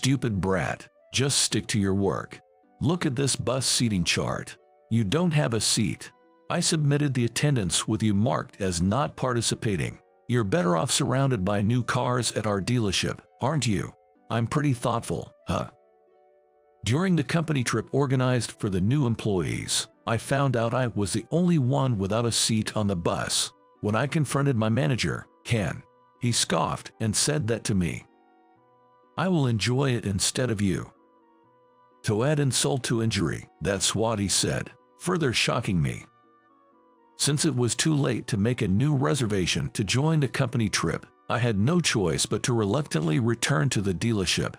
stupid brat, just stick to your work. Look at this bus seating chart. You don't have a seat. I submitted the attendance with you marked as not participating. You're better off surrounded by new cars at our dealership, aren't you? I'm pretty thoughtful, huh? During the company trip organized for the new employees, I found out I was the only one without a seat on the bus. When I confronted my manager, Ken, he scoffed and said that to me. I will enjoy it instead of you. To add insult to injury, that's what he said, further shocking me. Since it was too late to make a new reservation to join the company trip, I had no choice but to reluctantly return to the dealership.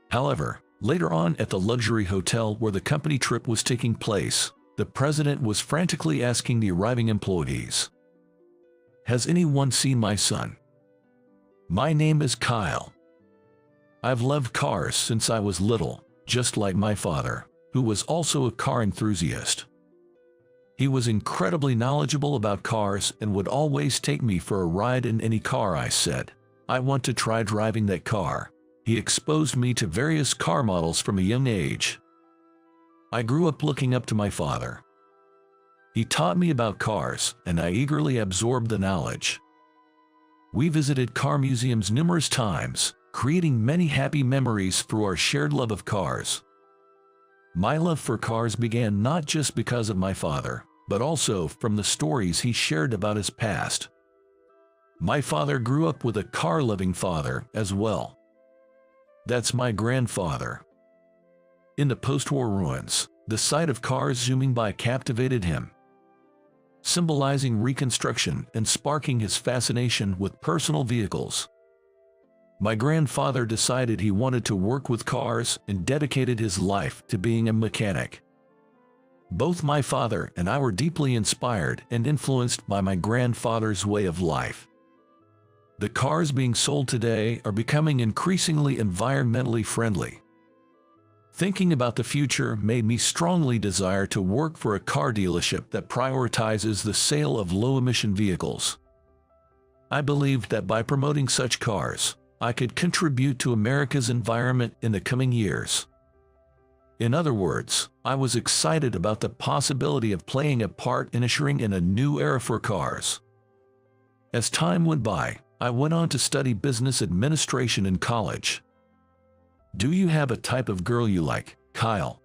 However, later on at the luxury hotel where the company trip was taking place, the president was frantically asking the arriving employees, "Has anyone seen my son? My name is Kyle. I've loved cars since I was little, just like my father, who was also a car enthusiast. He was incredibly knowledgeable about cars and would always take me for a ride in any car I said, 'I want to try driving that car.' He exposed me to various car models from a young age. I grew up looking up to my father. He taught me about cars, and I eagerly absorbed the knowledge. We visited car museums numerous times, creating many happy memories through our shared love of cars. My love for cars began not just because of my father, but also from the stories he shared about his past. My father grew up with a car-loving father as well. That's my grandfather. In the post-war ruins, the sight of cars zooming by captivated him, symbolizing reconstruction and sparking his fascination with personal vehicles. My grandfather decided he wanted to work with cars and dedicated his life to being a mechanic. Both my father and I were deeply inspired and influenced by my grandfather's way of life. The cars being sold today are becoming increasingly environmentally friendly. Thinking about the future made me strongly desire to work for a car dealership that prioritizes the sale of low-emission vehicles. I believed that by promoting such cars, I could contribute to America's environment in the coming years. In other words, I was excited about the possibility of playing a part in ushering in a new era for cars. As time went by, I went on to study business administration in college. Do you have a type of girl you like, Kyle?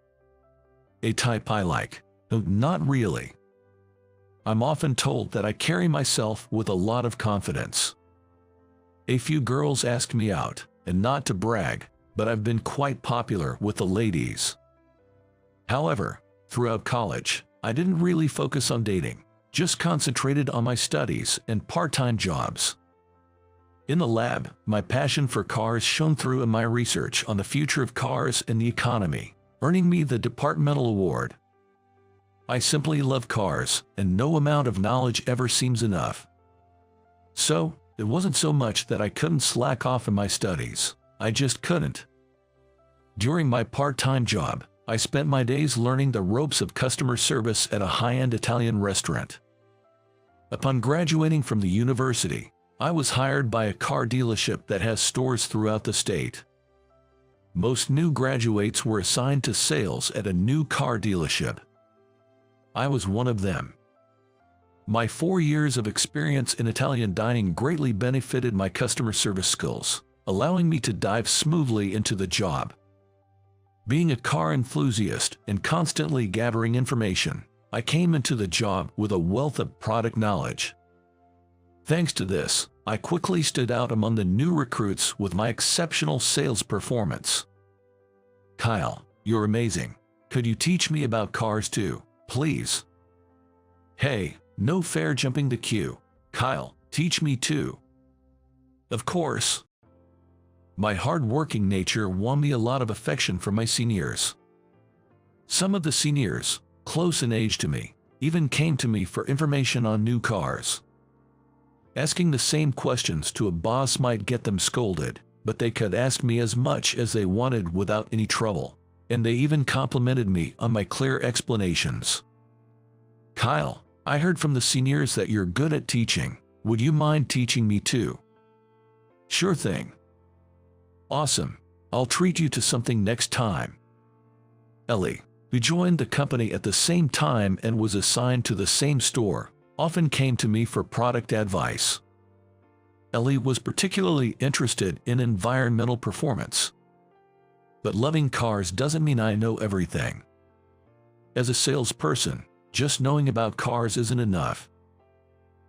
A type I like? No, not really. I'm often told that I carry myself with a lot of confidence. A few girls ask me out, and not to brag, but I've been quite popular with the ladies. However, throughout college, I didn't really focus on dating, just concentrated on my studies and part-time jobs. In the lab, my passion for cars shone through in my research on the future of cars and the economy, earning me the departmental award. I simply love cars, and no amount of knowledge ever seems enough. So, it wasn't so much that I couldn't slack off in my studies, I just couldn't. During my part-time job, I spent my days learning the ropes of customer service at a high-end Italian restaurant. Upon graduating from the university, I was hired by a car dealership that has stores throughout the state. Most new graduates were assigned to sales at a new car dealership. I was one of them. My 4 years of experience in Italian dining greatly benefited my customer service skills, allowing me to dive smoothly into the job. Being a car enthusiast and constantly gathering information, I came into the job with a wealth of product knowledge. Thanks to this, I quickly stood out among the new recruits with my exceptional sales performance. Kyle, you're amazing. Could you teach me about cars too, please? Hey, no fair jumping the queue. Kyle, teach me too. Of course. My hard-working nature won me a lot of affection from my seniors. Some of the seniors, close in age to me, even came to me for information on new cars. Asking the same questions to a boss might get them scolded, but they could ask me as much as they wanted without any trouble, and they even complimented me on my clear explanations. Kyle, I heard from the seniors that you're good at teaching. Would you mind teaching me too? Sure thing. Awesome. I'll treat you to something next time. Ellie, who joined the company at the same time and was assigned to the same store, often came to me for product advice. Ellie was particularly interested in environmental performance. But loving cars doesn't mean I know everything. As a salesperson, just knowing about cars isn't enough.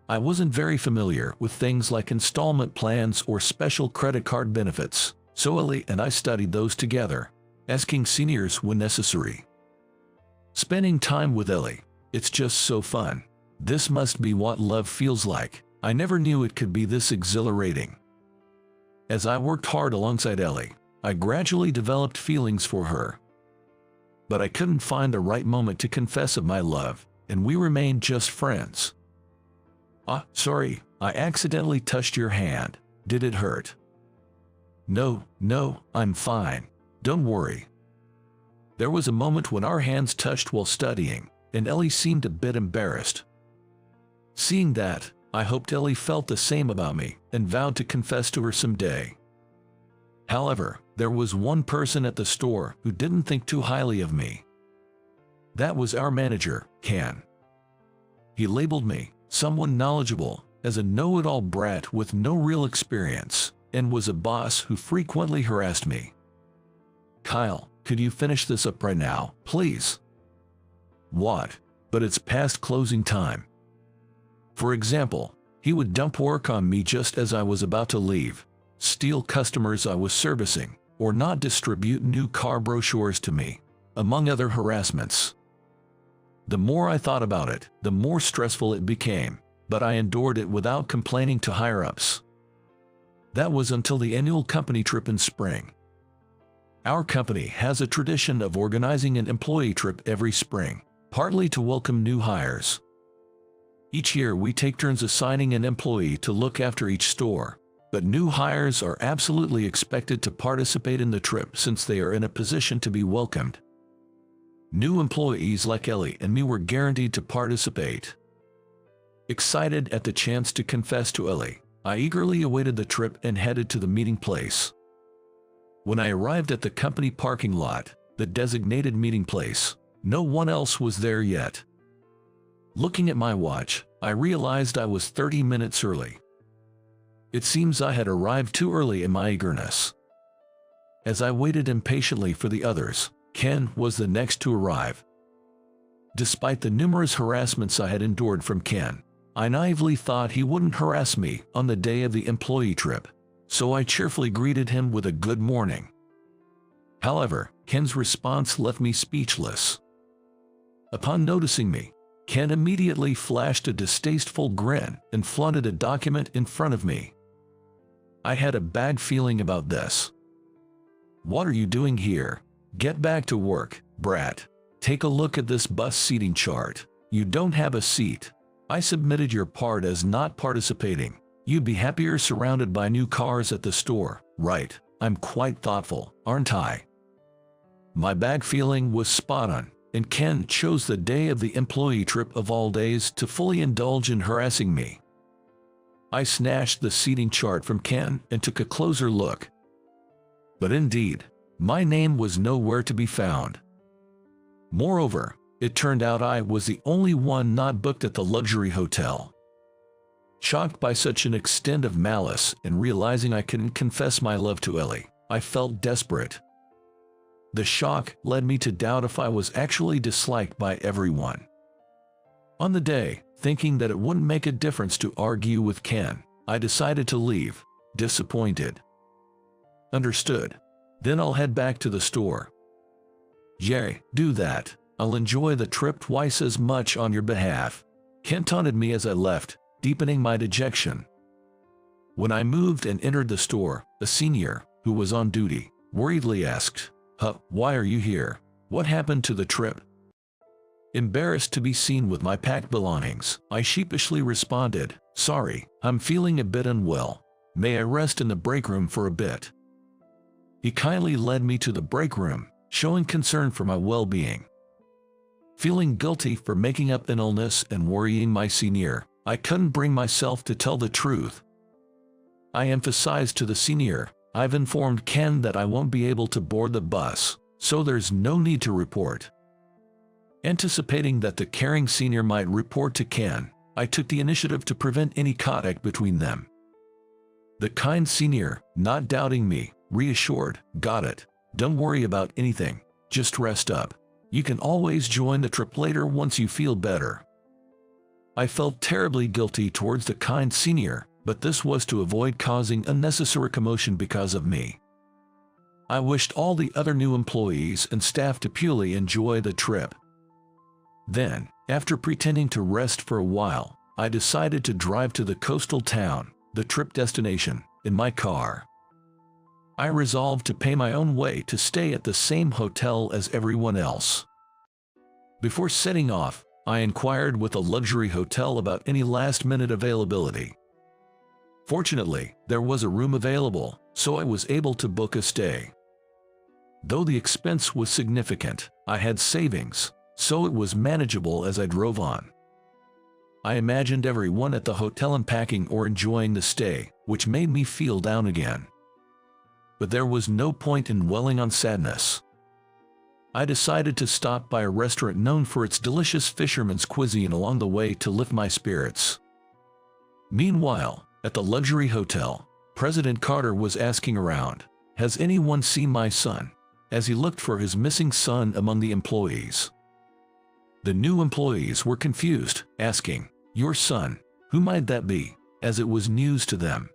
I wasn't very familiar with things like installment plans or special credit card benefits, so Ellie and I studied those together, asking seniors when necessary. Spending time with Ellie, it's just so fun. This must be what love feels like. I never knew it could be this exhilarating. As I worked hard alongside Ellie, I gradually developed feelings for her. But I couldn't find the right moment to confess of my love, and we remained just friends. Sorry, I accidentally touched your hand. Did it hurt? No, I'm fine. Don't worry. There was a moment when our hands touched while studying, and Ellie seemed a bit embarrassed. Seeing that, I hoped Ellie felt the same about me and vowed to confess to her someday. However, there was one person at the store who didn't think too highly of me. That was our manager, Ken. He labeled me, someone knowledgeable, as a know-it-all brat with no real experience, and was a boss who frequently harassed me. Kyle, could you finish this up right now, please? What? But it's past closing time. For example, he would dump work on me just as I was about to leave, steal customers I was servicing, or not distribute new car brochures to me, among other harassments. The more I thought about it, the more stressful it became, but I endured it without complaining to higher-ups. That was until the annual company trip in spring. Our company has a tradition of organizing an employee trip every spring, partly to welcome new hires. Each year we take turns assigning an employee to look after each store, but new hires are absolutely expected to participate in the trip since they are in a position to be welcomed. New employees like Ellie and me were guaranteed to participate. Excited at the chance to confess to Ellie, I eagerly awaited the trip and headed to the meeting place. When I arrived at the company parking lot, the designated meeting place, no one else was there yet. Looking at my watch, I realized I was 30 minutes early. It seems I had arrived too early in my eagerness. As I waited impatiently for the others, Ken was the next to arrive. Despite the numerous harassments I had endured from Ken, I naively thought he wouldn't harass me on the day of the employee trip, so I cheerfully greeted him with a good morning. However, Ken's response left me speechless. Upon noticing me, Ken immediately flashed a distasteful grin and flaunted a document in front of me. I had a bad feeling about this. What are you doing here? Get back to work, brat. Take a look at this bus seating chart. You don't have a seat. I submitted your part as not participating. You'd be happier surrounded by new cars at the store, right? I'm quite thoughtful, aren't I? My bad feeling was spot on, and Ken chose the day of the employee trip of all days to fully indulge in harassing me. I snatched the seating chart from Ken and took a closer look. But indeed, my name was nowhere to be found. Moreover, it turned out I was the only one not booked at the luxury hotel. Shocked by such an extent of malice and realizing I couldn't confess my love to Ellie, I felt desperate. The shock led me to doubt if I was actually disliked by everyone. On the day, thinking that it wouldn't make a difference to argue with Ken, I decided to leave, disappointed. Understood. Then I'll head back to the store. Jerry, do that. I'll enjoy the trip twice as much on your behalf. Ken taunted me as I left, deepening my dejection. When I moved and entered the store, a senior, who was on duty, worriedly asked, why are you here? What happened to the trip? Embarrassed to be seen with my packed belongings, I sheepishly responded, sorry, I'm feeling a bit unwell. May I rest in the break room for a bit? He kindly led me to the break room, showing concern for my well-being. Feeling guilty for making up an illness and worrying my senior, I couldn't bring myself to tell the truth. I emphasized to the senior, I've informed Ken that I won't be able to board the bus, so there's no need to report. Anticipating that the caring senior might report to Ken, I took the initiative to prevent any contact between them. The kind senior, not doubting me, reassured, "Got it. Don't worry about anything. Just rest up. You can always join the trip later once you feel better." I felt terribly guilty towards the kind senior, but this was to avoid causing unnecessary commotion because of me. I wished all the other new employees and staff to purely enjoy the trip. Then, after pretending to rest for a while, I decided to drive to the coastal town, the trip destination, in my car. I resolved to pay my own way to stay at the same hotel as everyone else. Before setting off, I inquired with a luxury hotel about any last-minute availability. Fortunately, there was a room available, so I was able to book a stay. Though the expense was significant, I had savings, so it was manageable as I drove on. I imagined everyone at the hotel unpacking or enjoying the stay, which made me feel down again. But there was no point in dwelling on sadness. I decided to stop by a restaurant known for its delicious fisherman's cuisine along the way to lift my spirits. Meanwhile, at the luxury hotel, President Carter was asking around, "Has anyone seen my son?" as he looked for his missing son among the employees. The new employees were confused, asking, "Your son? Who might that be?" as it was news to them.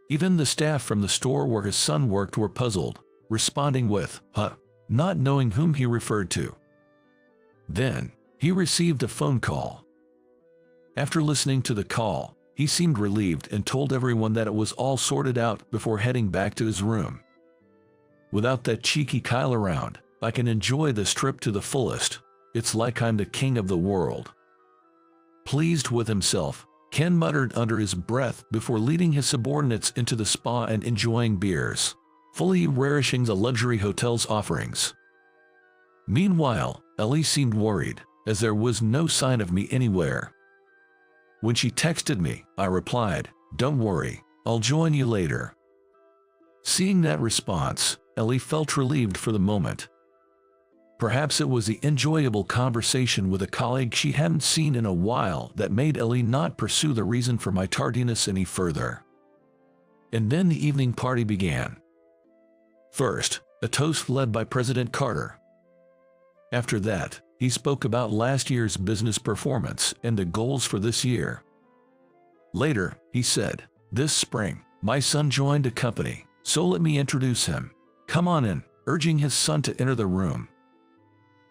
Even the staff from the store where his son worked were puzzled, responding with, "Huh," not knowing whom he referred to. Then, he received a phone call. After listening to the call, he seemed relieved and told everyone that it was all sorted out before heading back to his room. Without that cheeky Kyle around, I can enjoy this trip to the fullest. It's like I'm the king of the world. Pleased with himself, Ken muttered under his breath before leading his subordinates into the spa and enjoying beers, fully relishing the luxury hotel's offerings. Meanwhile, Ellie seemed worried, as there was no sign of me anywhere. When she texted me, I replied, "Don't worry, I'll join you later." Seeing that response, Ellie felt relieved for the moment. Perhaps it was the enjoyable conversation with a colleague she hadn't seen in a while that made Ellie not pursue the reason for my tardiness any further. And then the evening party began. First, a toast led by President Carter. After that, he spoke about last year's business performance and the goals for this year. Later, he said, "This spring, my son joined a company, so let me introduce him. Come on in," urging his son to enter the room.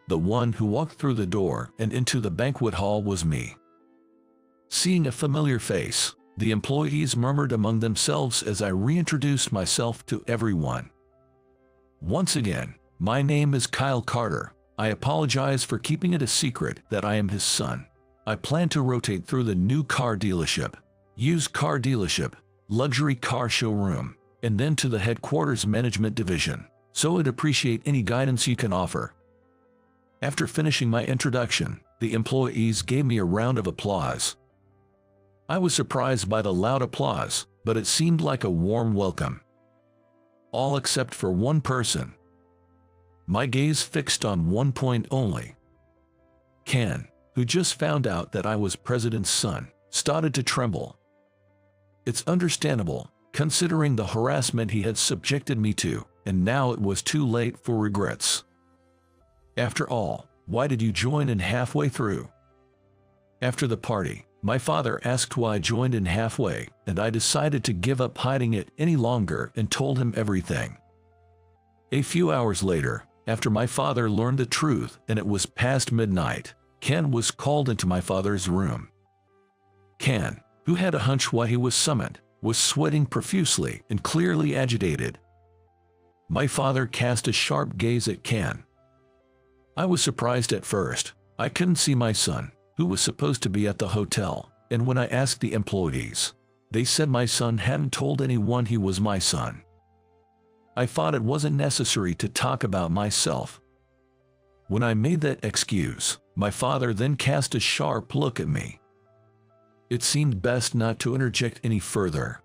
The one who walked through the door and into the banquet hall was me. Seeing a familiar face, the employees murmured among themselves as I reintroduced myself to everyone. "Once again, my name is Kyle Carter. I apologize for keeping it a secret that I am his son. I plan to rotate through the new car dealership, used car dealership, luxury car showroom, and then to the headquarters management division, so I'd appreciate any guidance you can offer." After finishing my introduction, the employees gave me a round of applause. I was surprised by the loud applause, but it seemed like a warm welcome. All except for one person. My gaze fixed on one point only. Ken, who just found out that I was President's son, started to tremble. It's understandable, considering the harassment he had subjected me to, and now it was too late for regrets. After all, why did you join in halfway through? After the party, my father asked why I joined in halfway, and I decided to give up hiding it any longer and told him everything. A few hours later, after my father learned the truth and it was past midnight, Ken was called into my father's room. Ken, who had a hunch why he was summoned, was sweating profusely and clearly agitated. My father cast a sharp gaze at Ken. I was surprised at first. I couldn't see my son, who was supposed to be at the hotel, and when I asked the employees, they said my son hadn't told anyone he was my son. I thought it wasn't necessary to talk about myself. When I made that excuse, my father then cast a sharp look at me. It seemed best not to interject any further.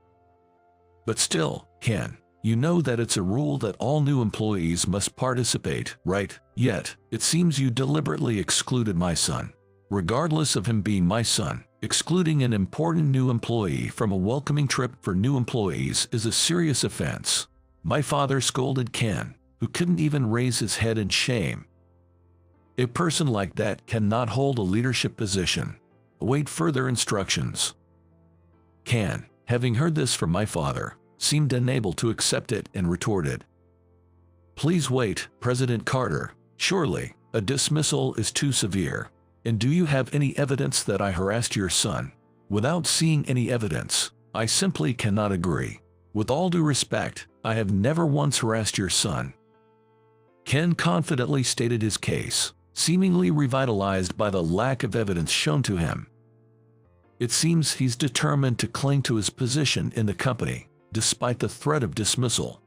But still, Ken, You know that it's a rule that all new employees must participate, right? Yet, it seems you deliberately excluded my son. Regardless of him being my son, excluding an important new employee from a welcoming trip for new employees is a serious offense. My father scolded Ken, who couldn't even raise his head in shame. A person like that cannot hold a leadership position. Await further instructions. Ken, having heard this from my father, seemed unable to accept it and retorted, "Please wait, President Carter. Surely, a dismissal is too severe. And do you have any evidence that I harassed your son?" Without seeing any evidence, I simply cannot agree. With all due respect, I have never once harassed your son. Ken confidently stated his case, seemingly revitalized by the lack of evidence shown to him. It seems he's determined to cling to his position in the company, despite the threat of dismissal.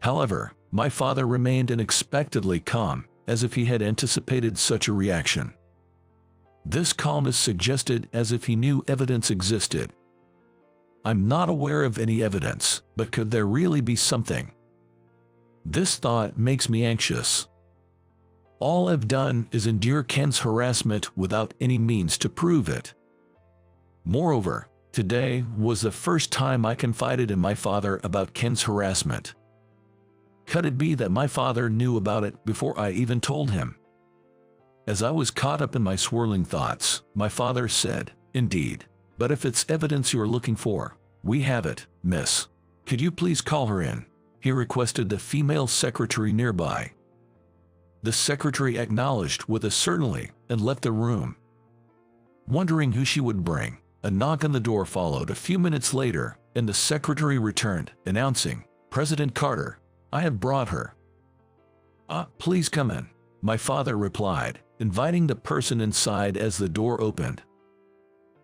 However, my father remained unexpectedly calm, as if he had anticipated such a reaction. This calmness suggested as if he knew evidence existed. I'm not aware of any evidence, but could there really be something? This thought makes me anxious. All I've done is endure Ken's harassment without any means to prove it. Moreover, today was the first time I confided in my father about Ken's harassment. Could it be that my father knew about it before I even told him? As I was caught up in my swirling thoughts, my father said, "Indeed. But if it's evidence you're looking for, we have it, miss. Could you please call her in?" He requested the female secretary nearby. The secretary acknowledged with a certainly and left the room. Wondering who she would bring, a knock on the door followed a few minutes later, and the secretary returned, announcing, "President Carter, I have brought her." Please come in," my father replied, inviting the person inside as the door opened.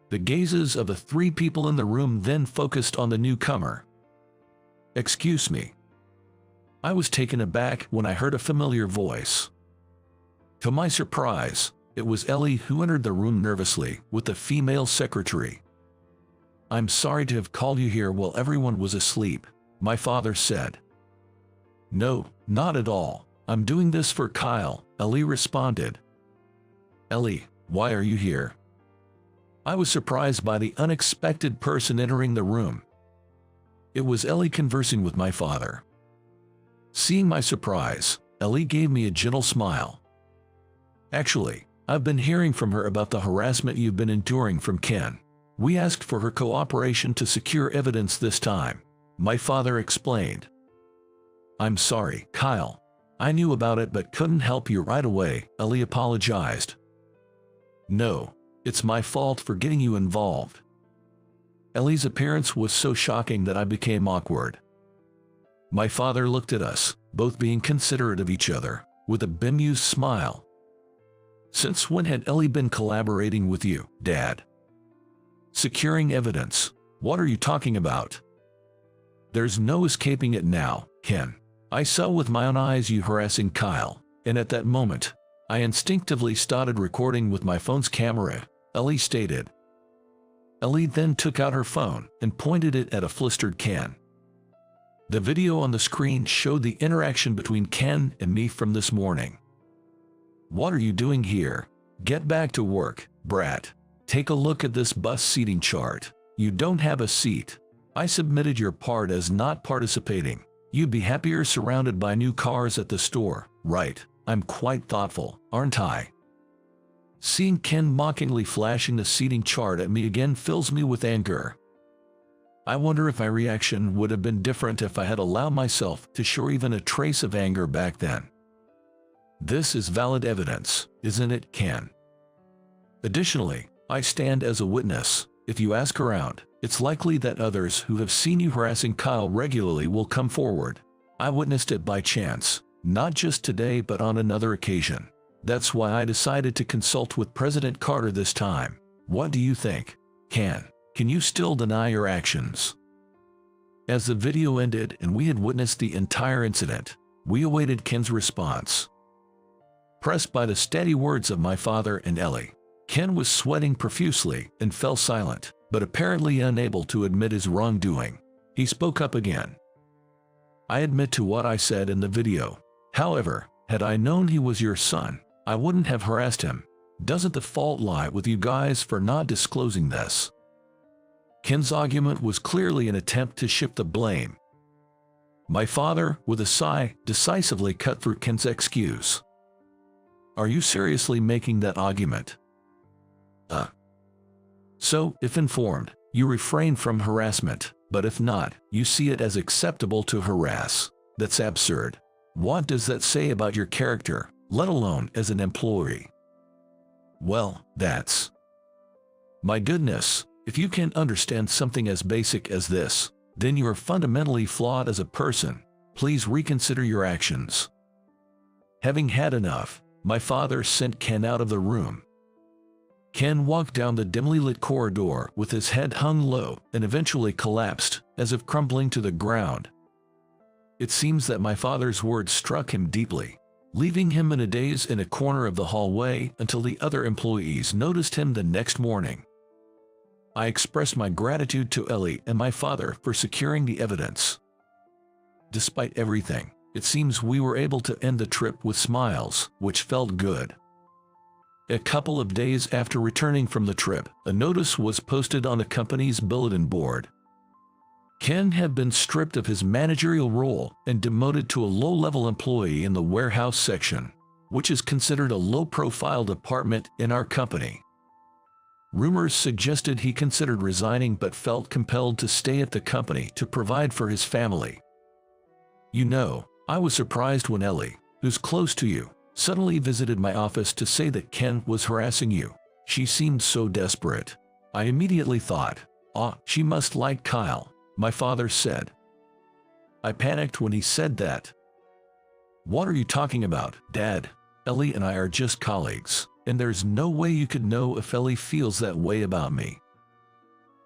The gazes of the three people in the room then focused on the newcomer. "Excuse me." I was taken aback when I heard a familiar voice. To my surprise, it was Ellie who entered the room nervously with the female secretary. "I'm sorry to have called you here while everyone was asleep," my father said. "No, not at all. I'm doing this for Kyle," Ellie responded. "Ellie, why are you here?" I was surprised by the unexpected person entering the room. It was Ellie conversing with my father. Seeing my surprise, Ellie gave me a gentle smile. "Actually, I've been hearing from her about the harassment you've been enduring from Ken. We asked for her cooperation to secure evidence this time," my father explained. "I'm sorry, Kyle. I knew about it but couldn't help you right away," Ellie apologized. "No, it's my fault for getting you involved." Ellie's appearance was so shocking that I became awkward. My father looked at us, both being considerate of each other, with a bemused smile. "Since when had Ellie been collaborating with you, Dad?" "Securing evidence. What are you talking about?" "There's no escaping it now, Ken. I saw with my own eyes you harassing Kyle, and at that moment, I instinctively started recording with my phone's camera," Ellie stated. Ellie then took out her phone and pointed it at a flustered Ken. The video on the screen showed the interaction between Ken and me from this morning. "What are you doing here? Get back to work, brat. Take a look at this bus seating chart. You don't have a seat. I submitted your part as not participating. You'd be happier surrounded by new cars at the store, right? I'm quite thoughtful, aren't I?" Seeing Ken mockingly flashing the seating chart at me again fills me with anger. I wonder if my reaction would have been different if I had allowed myself to show even a trace of anger back then. This is valid evidence, isn't it, Ken? Additionally, I stand as a witness. If you ask around, it's likely that others who have seen you harassing Kyle regularly will come forward. I witnessed it by chance, not just today but on another occasion. That's why I decided to consult with President Carter this time. What do you think, Ken? Can you still deny your actions? As the video ended and we had witnessed the entire incident, we awaited Ken's response. Pressed by the steady words of my father and Ellie, Ken was sweating profusely and fell silent, but apparently unable to admit his wrongdoing. He spoke up again. I admit to what I said in the video. However, had I known he was your son, I wouldn't have harassed him. Doesn't the fault lie with you guys for not disclosing this? Ken's argument was clearly an attempt to shift the blame. My father, with a sigh, decisively cut through Ken's excuse. Are you seriously making that argument? So, if informed, you refrain from harassment, but if not, you see it as acceptable to harass. That's absurd. What does that say about your character, let alone as an employee? Well, that's... My goodness, if you can't understand something as basic as this, then you are fundamentally flawed as a person. Please reconsider your actions. Having had enough, my father sent Ken out of the room. Ken walked down the dimly lit corridor with his head hung low and eventually collapsed, as if crumbling to the ground. It seems that my father's words struck him deeply, leaving him in a daze in a corner of the hallway until the other employees noticed him the next morning. I expressed my gratitude to Ellie and my father for securing the evidence. Despite everything, it seems we were able to end the trip with smiles, which felt good. A couple of days after returning from the trip, a notice was posted on the company's bulletin board. Ken had been stripped of his managerial role and demoted to a low-level employee in the warehouse section, which is considered a low-profile department in our company. Rumors suggested he considered resigning but felt compelled to stay at the company to provide for his family. You know, I was surprised when Ellie, who's close to you, suddenly visited my office to say that Ken was harassing you. She seemed so desperate. I immediately thought, she must like Kyle, my father said. I panicked when he said that. What are you talking about, Dad? Ellie and I are just colleagues, and there's no way you could know if Ellie feels that way about me.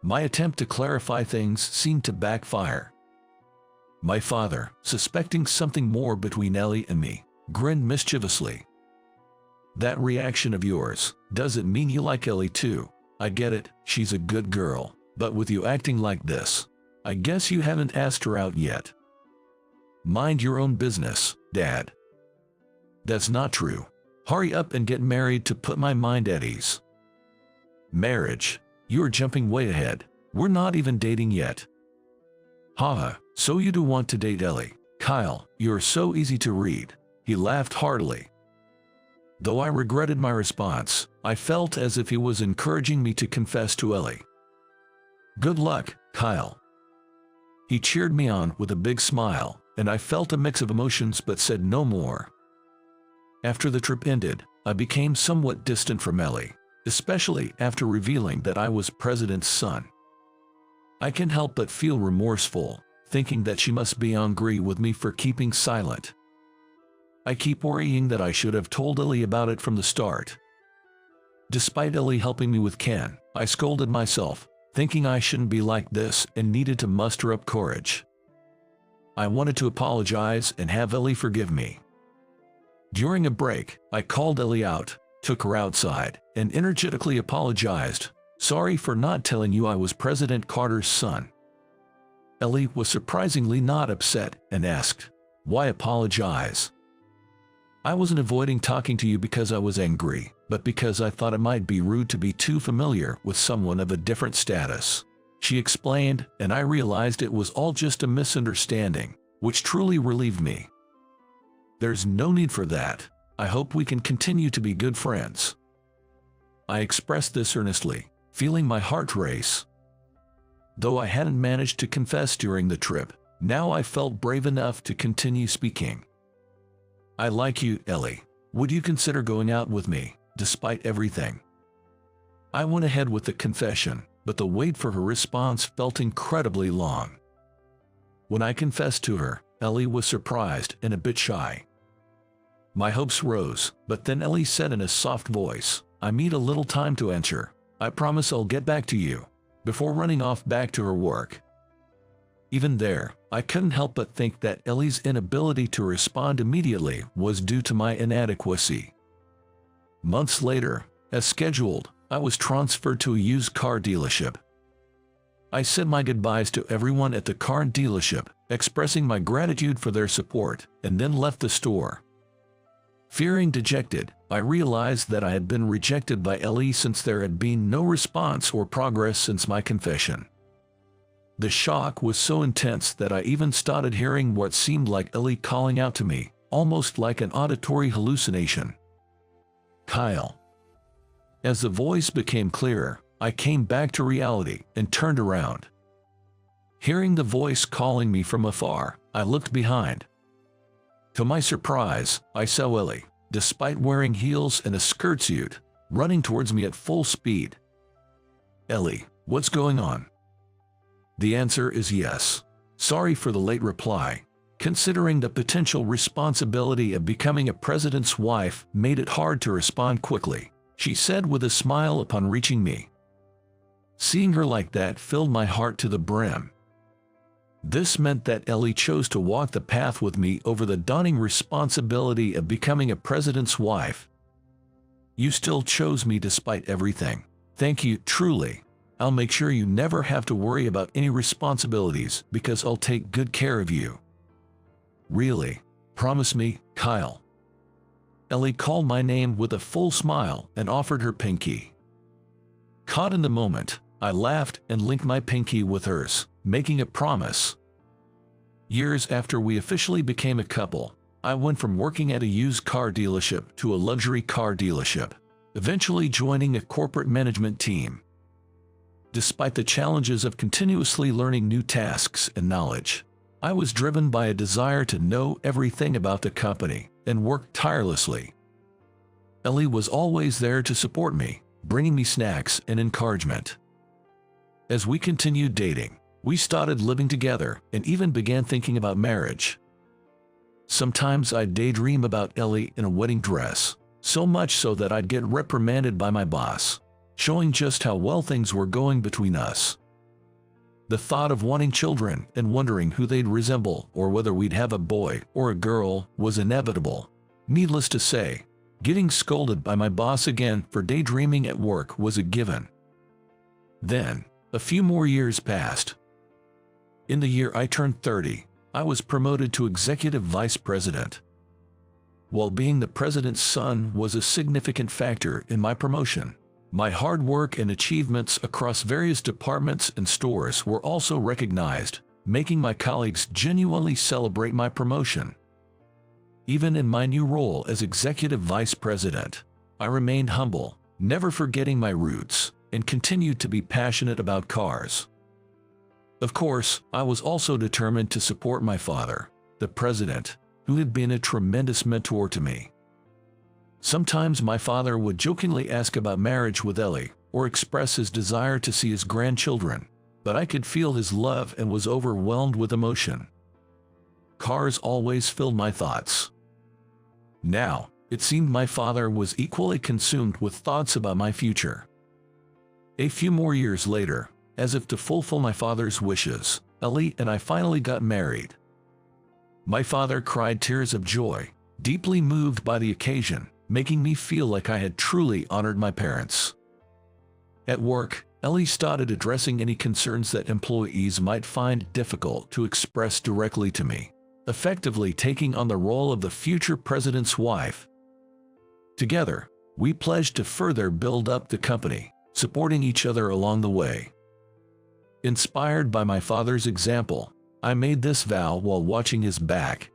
My attempt to clarify things seemed to backfire. My father, suspecting something more between Ellie and me, grinned mischievously. That reaction of yours, does it mean you like Ellie too? I get it, she's a good girl, but with you acting like this, I guess you haven't asked her out yet. Mind your own business, Dad. That's not true. Hurry up and get married to put my mind at ease. Marriage? You're jumping way ahead. We're not even dating yet. Haha, so you do want to date Ellie. Kyle, you're so easy to read. He laughed heartily. Though I regretted my response, I felt as if he was encouraging me to confess to Ellie. Good luck, Kyle. He cheered me on with a big smile, and I felt a mix of emotions but said no more. After the trip ended, I became somewhat distant from Ellie, especially after revealing that I was President's son. I can't help but feel remorseful, thinking that she must be angry with me for keeping silent. I keep worrying that I should have told Ellie about it from the start. Despite Ellie helping me with Ken, I scolded myself, thinking I shouldn't be like this and needed to muster up courage. I wanted to apologize and have Ellie forgive me. During a break, I called Ellie out, took her outside, and energetically apologized. Sorry for not telling you I was President Carter's son. Ellie was surprisingly not upset and asked, why apologize? I wasn't avoiding talking to you because I was angry, but because I thought it might be rude to be too familiar with someone of a different status. She explained, and I realized it was all just a misunderstanding, which truly relieved me. There's no need for that. I hope we can continue to be good friends. I expressed this earnestly, feeling my heart race. Though I hadn't managed to confess during the trip, now I felt brave enough to continue speaking. I like you, Ellie. Would you consider going out with me, despite everything? I went ahead with the confession, but the wait for her response felt incredibly long. When I confessed to her, Ellie was surprised and a bit shy. My hopes rose, but then Ellie said in a soft voice, I need a little time to answer. I promise I'll get back to you, before running off back to her work. Even there, I couldn't help but think that Ellie's inability to respond immediately was due to my inadequacy. Months later, as scheduled, I was transferred to a used car dealership. I said my goodbyes to everyone at the car dealership expressing my gratitude for their support, and then left the store. Feeling dejected, I realized that I had been rejected by Ellie since there had been no response or progress since my confession. The shock was so intense that I even started hearing what seemed like Ellie calling out to me, almost like an auditory hallucination. "Kyle." As the voice became clearer, I came back to reality and turned around. Hearing the voice calling me from afar, I looked behind. To my surprise, I saw Ellie, despite wearing heels and a skirt suit, running towards me at full speed. "Ellie, what's going on?" The answer is yes. Sorry for the late reply. Considering the potential responsibility of becoming a president's wife made it hard to respond quickly, she said with a smile upon reaching me. Seeing her like that filled my heart to the brim. This meant that Ellie chose to walk the path with me over the daunting responsibility of becoming a president's wife. "You still chose me despite everything. Thank you, truly. I'll make sure you never have to worry about any responsibilities because I'll take good care of you." "Really? Promise me, Kyle." Ellie called my name with a full smile and offered her pinky. Caught in the moment, I laughed and linked my pinky with hers, making a promise. Years after we officially became a couple, I went from working at a used car dealership to a luxury car dealership, eventually joining a corporate management team. Despite the challenges of continuously learning new tasks and knowledge, I was driven by a desire to know everything about the company and work tirelessly. Ellie was always there to support me, bringing me snacks and encouragement. As we continued dating, we started living together and even began thinking about marriage. Sometimes I'd daydream about Ellie in a wedding dress, so much so that I'd get reprimanded by my boss, showing just how well things were going between us. The thought of wanting children and wondering who they'd resemble or whether we'd have a boy or a girl was inevitable. Needless to say, getting scolded by my boss again for daydreaming at work was a given. Then, a few more years passed. In the year I turned 30, I was promoted to executive vice president. While being the president's son was a significant factor in my promotion, my hard work and achievements across various departments and stores were also recognized, making my colleagues genuinely celebrate my promotion. Even in my new role as executive vice president, I remained humble, never forgetting my roots, and continued to be passionate about cars. Of course, I was also determined to support my father, the president, who had been a tremendous mentor to me. Sometimes my father would jokingly ask about marriage with Ellie or express his desire to see his grandchildren, but I could feel his love and was overwhelmed with emotion. Cars always filled my thoughts. Now, it seemed my father was equally consumed with thoughts about my future. A few more years later, as if to fulfill my father's wishes, Ellie and I finally got married. My father cried tears of joy, deeply moved by the occasion, making me feel like I had truly honored my parents. At work, Ellie started addressing any concerns that employees might find difficult to express directly to me, effectively taking on the role of the future president's wife. Together, we pledged to further build up the company, supporting each other along the way. Inspired by my father's example, I made this vow while watching his back,